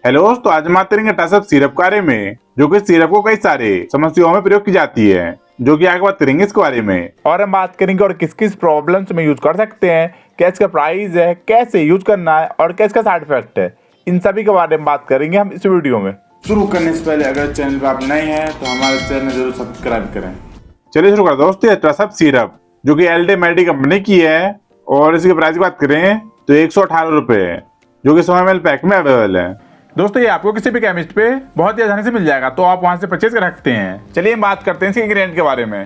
Hello दोस्तों, आज हम बात करेंगे टसअप सिरप के बारे में, जो कि सिरप को कई सारे समस्याओं में प्रयोग की जाती है, जो कि आगे बात करेंगे इसके बारे में। और हम बात करेंगे और किस किस प्रॉब्लम्स में यूज कर सकते हैं, क्या इसका प्राइस है, कैसे यूज करना है और क्या इसका साइड इफेक्ट है। इन सभी के बारे में बात करेंगे हम इस वीडियो में। शुरू करने से पहले अगर चैनल पर आप नए हैं तो हमारे चैनल जरूर सब्सक्राइब करें। चलिए शुरू करते हैं दोस्तों। टसअप सिरप जो कि एल्डे मेडी कंपनी की है और इसके प्राइस की बात करें तो 118 रुपए है, जो कि 100 ml पैक में अवेलेबल है। दोस्तों ये आपको किसी भी केमिस्ट पे बहुत ही आसानी से मिल जाएगा, तो आप वहां से परचेज कर सकते हैं। चलिए हम बात करते हैं इसके इंग्रेडिएंट के बारे में।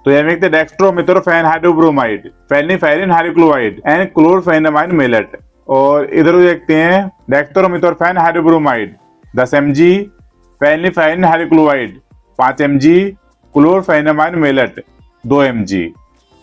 तो ये देखते हैं dextromethorphan hydrobromide, phenylephrine hydrochloride and chlorpheniramine maleate. और इधर देखते हैं dextromethorphan hydrobromide 10 mg, phenylephrine hydrochloride 5 mg, chlorpheniramine maleate 2 mg।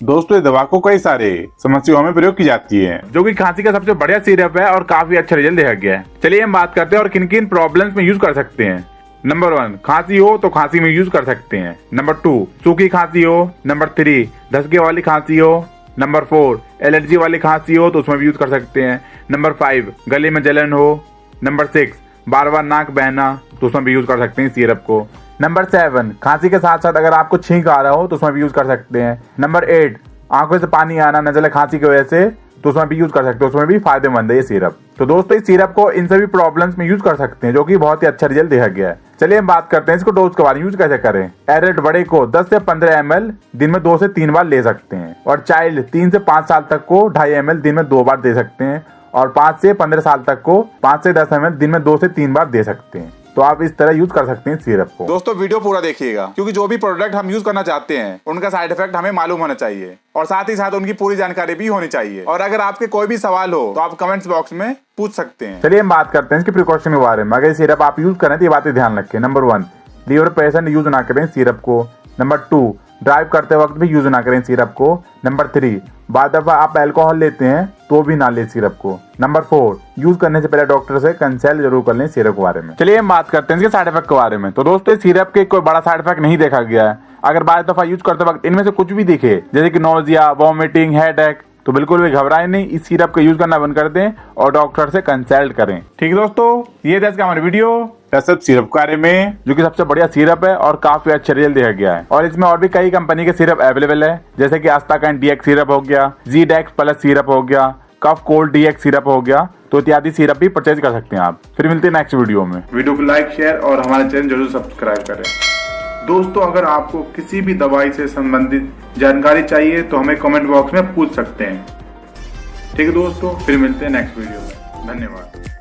दोस्तों ये दवा को कई सारे समस्याओं में प्रयोग की जाती है, जो कि खांसी का सबसे बढ़िया सिरप है और काफी अच्छा रिजल्ट देखा गया है। चलिए हम बात करते हैं और किन किन प्रॉब्लम्स में यूज कर सकते हैं। नंबर 1, खांसी हो तो खांसी में यूज कर सकते हैं। नंबर 2, सूखी खांसी हो। नंबर 3, धसके वाली खांसी हो। नंबर 4, एलर्जी वाली खांसी हो तो उसमें भी यूज कर सकते हैं। नंबर 5, गले में जलन हो। नंबर 6, बार बार नाक बहना तो उसमें भी यूज कर सकते हैं सिरप को। नंबर 7, खांसी के साथ साथ अगर आपको छींक आ रहा हो तो उसमें भी यूज कर सकते हैं। नंबर 8, आंखों से पानी आना नजला खांसी की वजह से तो उसमें भी यूज कर सकते हैं, उसमें भी फायदेमंद है ये सिरप। तो दोस्तों इस सिरप को इन सभी प्रॉब्लम्स में यूज कर सकते हैं, जो कि बहुत ही अच्छा रिजल्ट देखा गया है। चलिए हम बात करते हैं इसको डोज के बारे में, यूज कैसे करें। एडल्ट बड़े को 10 से 15 ml दिन में 2 से 3 बार ले सकते हैं, और चाइल्ड 3 से 5 साल तक को 2.5 ml दिन में 2 बार दे सकते हैं, और 5 से 15 साल तक को 5 से 10 ml दिन में 2 से 3 बार दे सकते हैं। तो आप इस तरह यूज कर सकते हैं सिरप को। दोस्तों वीडियो पूरा देखिएगा, क्योंकि जो भी प्रोडक्ट हम यूज करना चाहते हैं उनका साइड इफेक्ट हमें मालूम होना चाहिए, और साथ ही साथ उनकी पूरी जानकारी भी होनी चाहिए। और अगर आपके कोई भी सवाल हो तो आप कमेंट्स बॉक्स में पूछ सकते हैं। चलिए हम बात करते हैं इसके प्रिकॉशन के बारे में। अगर सिरप आप यूज करें तो ये बातें ध्यान रखें। नंबर 1, लीवर पेशेंट यूज ना करें सिरप को। नंबर 2, ड्राइव करते वक्त भी यूज ना करें सिरप को। नंबर 3, बाद दफा आप अल्कोहल लेते हैं तो भी ना लें सिरप को। नंबर 4, यूज करने से पहले डॉक्टर से कंसल्ट जरूर कर लें सिरप के बारे में। चलिए हम बात करते हैं इसके साइड इफेक्ट के बारे में। तो दोस्तों सिरप के कोई बड़ा साइड इफेक्ट नहीं देखा गया है। अगर बाद दफा यूज करते वक्त इनमें से कुछ भी दिखे, जैसे कि नोजिया, वॉमिटिंग, हेडेक, तो बिल्कुल भी घबराएं नहीं, इस सिरप का यूज करना बंद कर दें और डॉक्टर से कंसल्ट करें। ठीक है दोस्तों, ये था इसका हमारा वीडियो टसअप सिरप के बारे में, जो कि सबसे बढ़िया सिरप है और काफी अच्छा रिजल्ट देखा गया है। और इसमें और भी कई कंपनी के सिरप अवेलेबल है, जैसे कि आस्ताकाइन DX सिरप हो गया, ZDEX प्लस सिरप हो गया, कफ कोल्ड DX सिरप हो गया, तो इत्यादि सिरप भी परचेज कर सकते हैं आप। फिर मिलते हैं नेक्स्ट वीडियो में। वीडियो को लाइक, शेयर और हमारे चैनल जरूर सब्सक्राइब करें। दोस्तों अगर आपको किसी भी दवाई से संबंधित जानकारी चाहिए तो हमें कमेंट बॉक्स में पूछ सकते हैं। ठीक है दोस्तों, फिर मिलते हैं नेक्स्ट वीडियो में। धन्यवाद।